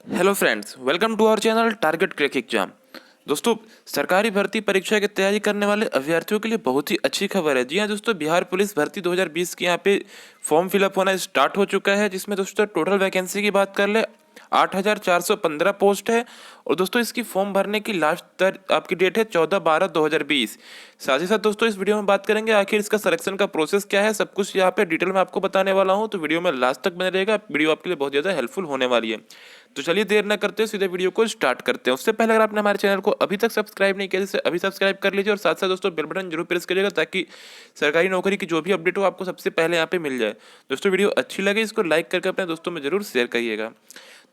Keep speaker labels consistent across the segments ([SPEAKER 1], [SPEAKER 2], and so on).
[SPEAKER 1] Hello friends, welcome to our channel target crack exam. दोस्तों, सरकारी भर्ती परीक्षा की तैयारी करने वाले अभ्यर्थियों के लिए बहुत ही अच्छी खबर है। जी हाँ दोस्तों, बिहार पुलिस भर्ती 2020 के यहाँ पे फॉर्म फिलअप होना स्टार्ट हो चुका है, जिसमें दोस्तों टोटल वैकेंसी की बात कर ले 8,415 पोस्ट है। और दोस्तों इसकी फॉर्म भरने की लास्ट आपकी डेट है 14/12/2020। साथ ही साथ दोस्तों इस वीडियो में बात करेंगे आखिर इसका सिलेक्शन का प्रोसेस क्या है, सब कुछ यहाँ पे डिटेल में आपको बताने वाला हूँ, तो वीडियो में लास्ट तक बने रहेगा। वीडियो आपके लिए बहुत ज़्यादा हेल्पफुल होने वाली है। तो चलिए देर न करते हुए सीधे वीडियो को स्टार्ट करते हैं। उससे पहले अगर आपने हमारे चैनल को अभी तक सब्सक्राइब नहीं किया जैसे अभी सब्सक्राइब कर लीजिए, और साथ साथ दोस्तों बेल बटन जरूर प्रेस करिएगा ताकि सरकारी नौकरी की जो भी अपडेट हो आपको सबसे पहले यहाँ पे मिल जाए। दोस्तों वीडियो अच्छी लगे इसको लाइक करके अपने दोस्तों में जरूर शेयर करिएगा।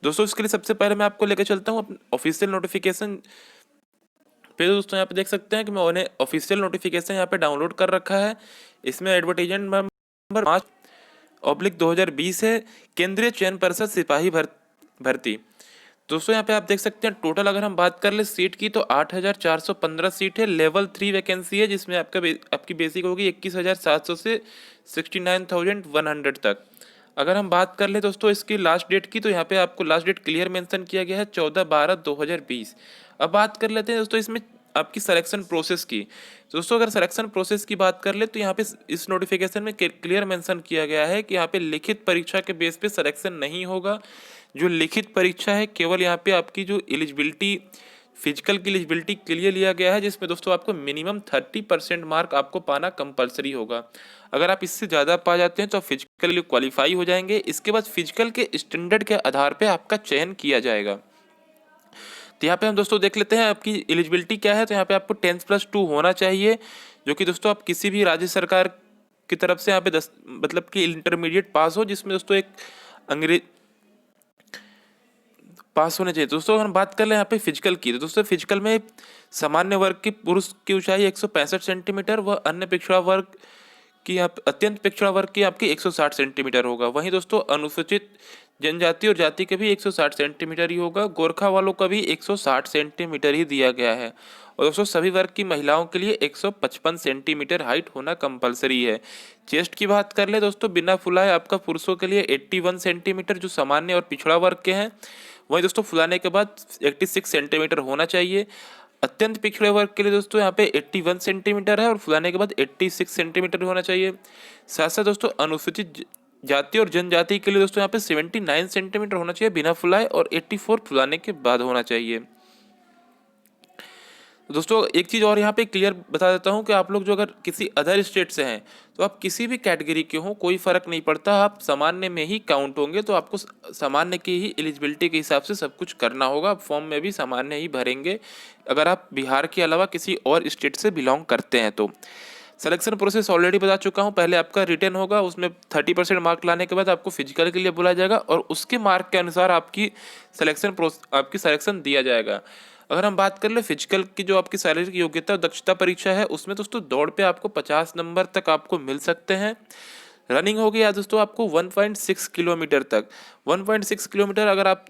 [SPEAKER 1] दोस्तों इसके लिए सबसे पहले मैं आपको लेकर चलता हूँ ऑफिशियल नोटिफिकेशन पे। दोस्तों यहाँ पे देख सकते हैं कि मैंने ऑफिशियल नोटिफिकेशन यहाँ पे डाउनलोड कर रखा है। इसमें एडवर्टाइजमेंट नंबर 5/2020 है। केंद्रीय चयन परिषद सिपाही भर्ती। दोस्तों यहाँ पे आप देख सकते हैं टोटल अगर हम बात कर ले सीट की तो 8,415 सीट है। लेवल 3 वैकेंसी है, जिसमें आपकी बेसिक होगी 21,700 से 69,100 तक। अगर हम बात कर ले दोस्तों इसकी लास्ट डेट की, तो यहाँ पे आपको लास्ट डेट क्लियर मेंशन किया गया है 14/12/2020। अब बात कर लेते हैं दोस्तों इसमें आपकी सिलेक्शन प्रोसेस की। तो दोस्तों अगर सिलेक्शन प्रोसेस की बात कर ले तो यहाँ पे इस नोटिफिकेशन में क्लियर मेंशन किया गया है कि यहाँ पे लिखित परीक्षा के बेस पे सिलेक्शन नहीं होगा। जो लिखित परीक्षा है केवल यहाँ पे आपकी जो एलिजिबिलिटी फिजिकल की एलिजिबिलिटी के लिए लिया गया है, जिसमें दोस्तों आपको मिनिमम 30% मार्क आपको पाना कंपलसरी होगा। अगर आप इससे ज़्यादा पा जाते हैं तो आप फिजिकल के लिए क्वालिफाई हो जाएंगे। इसके बाद फिजिकल के स्टैंडर्ड के आधार पे आपका चयन किया जाएगा। तो यहाँ पे हम दोस्तों देख लेते हैं आपकी एलिजिबिलिटी क्या है। तो यहाँ पे आपको 10+2 होना चाहिए, जो कि दोस्तों आप किसी भी राज्य सरकार की तरफ से यहाँ पे 10 मतलब कि इंटरमीडिएट पास हो, जिसमें दोस्तों एक अंग्रेज पास होने चाहिए। दोस्तों अगर हम बात कर ले यहाँ पे फिजिकल की, तो दोस्तों फिजिकल में सामान्य वर्ग की पुरुष की ऊंचाई 165 सेंटीमीटर व अन्य पिछड़ा वर्ग की अत्यंत पिछड़ा वर्ग की आपकी 160 सेंटीमीटर होगा। वहीं दोस्तों अनुसूचित जनजाति और जाति के भी 160 सेंटीमीटर ही होगा। गोरखा वालों का भी 160 सेंटीमीटर ही दिया गया है। और दोस्तों सभी वर्ग की महिलाओं के लिए 155 सेंटीमीटर हाइट होना कंपलसरी है। चेस्ट की बात कर ले दोस्तों, बिना फुलाए आपका पुरुषों के लिए 81 सेंटीमीटर जो सामान्य और पिछड़ा वर्ग के हैं। वहीं दोस्तों फुलाने के बाद 86 सेंटीमीटर होना चाहिए। अत्यंत पिछड़े वर्ग के लिए दोस्तों यहाँ पे 81 सेंटीमीटर है और फुलाने के बाद 86 सेंटीमीटर होना चाहिए। साथ साथ दोस्तों अनुसूचित जाति और जनजाति के लिए दोस्तों यहाँ पे 79 सेंटीमीटर होना चाहिए बिना फुलाए, और 84 फुलाने के बाद होना चाहिए। दोस्तों एक चीज़ और यहाँ पे क्लियर बता देता हूँ कि आप लोग जो अगर किसी अदर स्टेट से हैं तो आप किसी भी कैटेगरी के हों कोई फ़र्क नहीं पड़ता, आप सामान्य में ही काउंट होंगे। तो आपको सामान्य की ही एलिजिबिलिटी के हिसाब से सब कुछ करना होगा। आप फॉर्म में भी सामान्य ही भरेंगे अगर आप बिहार के अलावा किसी और स्टेट से बिलोंग करते हैं तो। सिलेक्शन प्रोसेस ऑलरेडी बता चुका हूँ। पहले आपका रिटर्न होगा, उसमें 30% मार्क लाने के बाद आपको फिजिकल के लिए बुलाया जाएगा और उसके मार्क के अनुसार आपकी सिलेक्शन दिया जाएगा। अगर हम बात कर ले फिजिकल की जो आपकी शारीरिक योग्यता और दक्षता परीक्षा है, उसमें दोस्तों दौड़ पे आपको 50 नंबर तक आपको मिल सकते हैं। रनिंग होगी यार दोस्तों आपको 1.6 किलोमीटर तक। 1.6 किलोमीटर अगर आप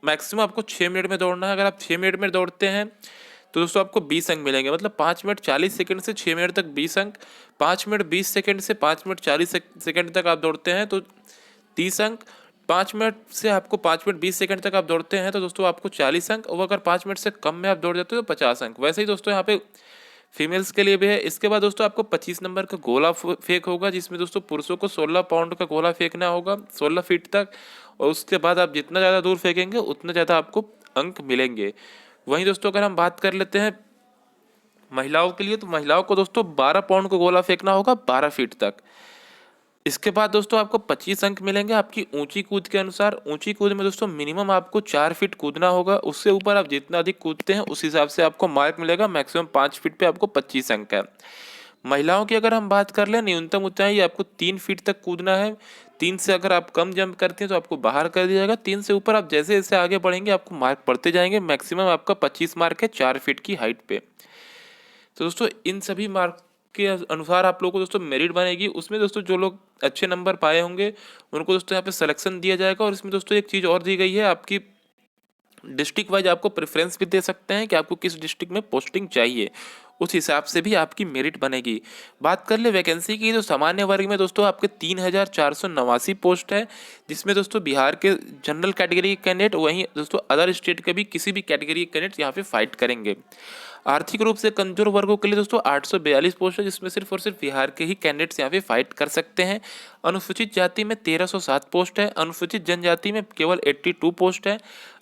[SPEAKER 1] मैक्सिमम आपको 6 मिनट में दौड़ना है। अगर आप 6 मिनट में दौड़ते हैं तो दोस्तों आपको 20 अंक मिलेंगे, मतलब 5 मिनट 40 सेकंड से 6 मिनट तक 20 अंक। 5 मिनट 20 सेकंड से 5 मिनट 40 सेकंड तक आप दौड़ते हैं तो 30 अंक। 5 मिनट से आपको 5 मिनट 20 सेकंड तक आप दौड़ते हैं तो दोस्तों आपको 40 अंक, और अगर 5 मिनट से कम में आप दौड़ जाते हो तो 50 अंक। वैसे ही दोस्तों यहाँ पे फीमेल्स के लिए भी है। इसके बाद दोस्तों आपको 25 नंबर का गोला फेंक होगा, जिसमें दोस्तों पुरुषों को 16 पाउंड का गोला फेंकना होगा 16 फीट तक, और उसके बाद आप जितना ज़्यादा दूर फेंकेंगे उतना ज़्यादा आपको अंक मिलेंगे। वहीं दोस्तों अगर हम बात कर लेते हैं महिलाओं के लिए, तो महिलाओं को दोस्तों 12 पाउंड का गोला फेंकना होगा 12 फीट तक। इसके बाद दोस्तों आपको 25 अंक मिलेंगे आपकी ऊंची कूद के अनुसार। ऊंची कूद में दोस्तों मिनिमम आपको 4 फीट कूदना होगा, उससे ऊपर आप जितना अधिक कूदते हैं उस हिसाब से आपको मार्क मिलेगा। मैक्सिमम 5 फीट पे आपको 25 अंक है। महिलाओं की अगर हम बात कर लें, न्यूनतम ऊंचाई आपको 3 फीट तक कूदना है। 3 से अगर आप कम जंप करते हैं तो आपको बाहर कर दिया जाएगा। 3 से ऊपर आप जैसे जैसे आगे बढ़ेंगे आपको मार्क बढ़ते जाएंगे। मैक्सिमम आपका 25 मार्क है 4 फीट की हाइट पे। तो दोस्तों इन सभी मार्क के अनुसार आप लोगों को दोस्तों मेरिट बनेगी। उसमें दोस्तों जो लोग अच्छे नंबर पाए होंगे उनको दोस्तों यहाँ पे सिलेक्शन दिया जाएगा। और इसमें दोस्तों एक चीज़ और दी गई है, आपकी डिस्ट्रिक्ट वाइज आपको प्रेफरेंस भी दे सकते हैं कि आपको किस डिस्ट्रिक्ट में पोस्टिंग चाहिए, उस हिसाब से भी आपकी मेरिट बनेगी। बात कर ले वैकेंसी की, तो सामान्य वर्ग में दोस्तों आपके 3,489 पोस्ट है, जिसमें दोस्तों बिहार के जनरल कैटेगरी के कैंडिडेट, वहीं दोस्तों अदर स्टेट के भी किसी भी कैटेगरी के कैंडिडेट यहाँ पे फाइट करेंगे। आर्थिक रूप से कमजोर वर्गों के लिए दोस्तों 842 पोस्ट है, जिसमें सिर्फ और सिर्फ बिहार के ही कैंडिडेट्स यहाँ पे फाइट कर सकते हैं। अनुसूचित जाति में 1307 पोस्ट है, अनुसूचित जनजाति में केवल 82 पोस्ट है,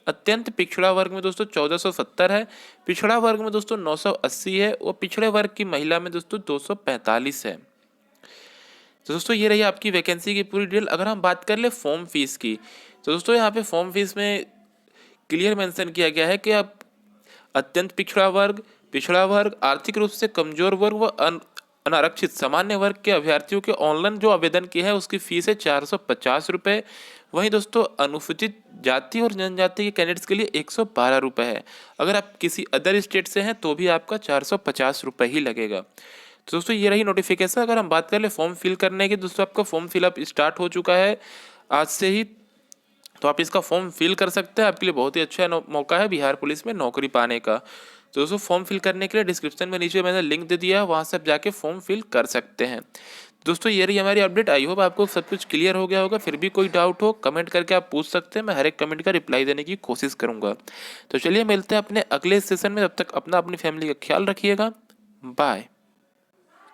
[SPEAKER 1] अत्यंत पिछड़ा वर्ग में दोस्तों 1470 है, पिछड़ा वर्ग में दोस्तों 980 है, और पिछड़े वर्ग की महिला में दोस्तों 245 है। तो दोस्तों ये रही आपकी वैकेंसी की पूरी डिटेल। अगर हम बात कर ले फॉर्म फीस की, तो दोस्तों यहाँ पे फॉर्म फीस में क्लियर मेंशन किया गया है कि आप अत्यंत पिछड़ा वर्ग, आर्थिक रूप से कमजोर वर्ग व अनारक्षित सामान्य वर्ग के अभ्यर्थियों के ऑनलाइन जो आवेदन किया है उसकी फीस है 450 रुपये। वहीं दोस्तों अनुसूचित जाति और जनजाति के कैंडिडेट्स के लिए 112 रुपये है। अगर आप किसी अदर स्टेट से हैं तो भी आपका 450 रुपये ही लगेगा। तो दोस्तों ये रही नोटिफिकेशन। अगर हम बात कर ले फॉर्म फिल करने की, दोस्तों आपका फॉर्म फिलअप स्टार्ट हो चुका है आज से ही, तो आप इसका फॉर्म फिल कर सकते हैं। आपके लिए बहुत ही अच्छा मौका है बिहार पुलिस में नौकरी पाने का। तो दोस्तों फॉर्म फिल करने के लिए डिस्क्रिप्शन में नीचे मैंने लिंक दे दिया है, वहाँ से आप जाके फॉर्म फिल कर सकते हैं। दोस्तों ये रही हमारी अपडेट। आई होप आपको सब कुछ क्लियर हो गया होगा। फिर भी कोई डाउट हो कमेंट करके आप पूछ सकते हैं, मैं हर एक कमेंट का रिप्लाई देने की कोशिश करूँगा। तो चलिए मिलते हैं अपने अगले सेशन में, तब तक अपनी फैमिली का ख्याल रखिएगा। बाय।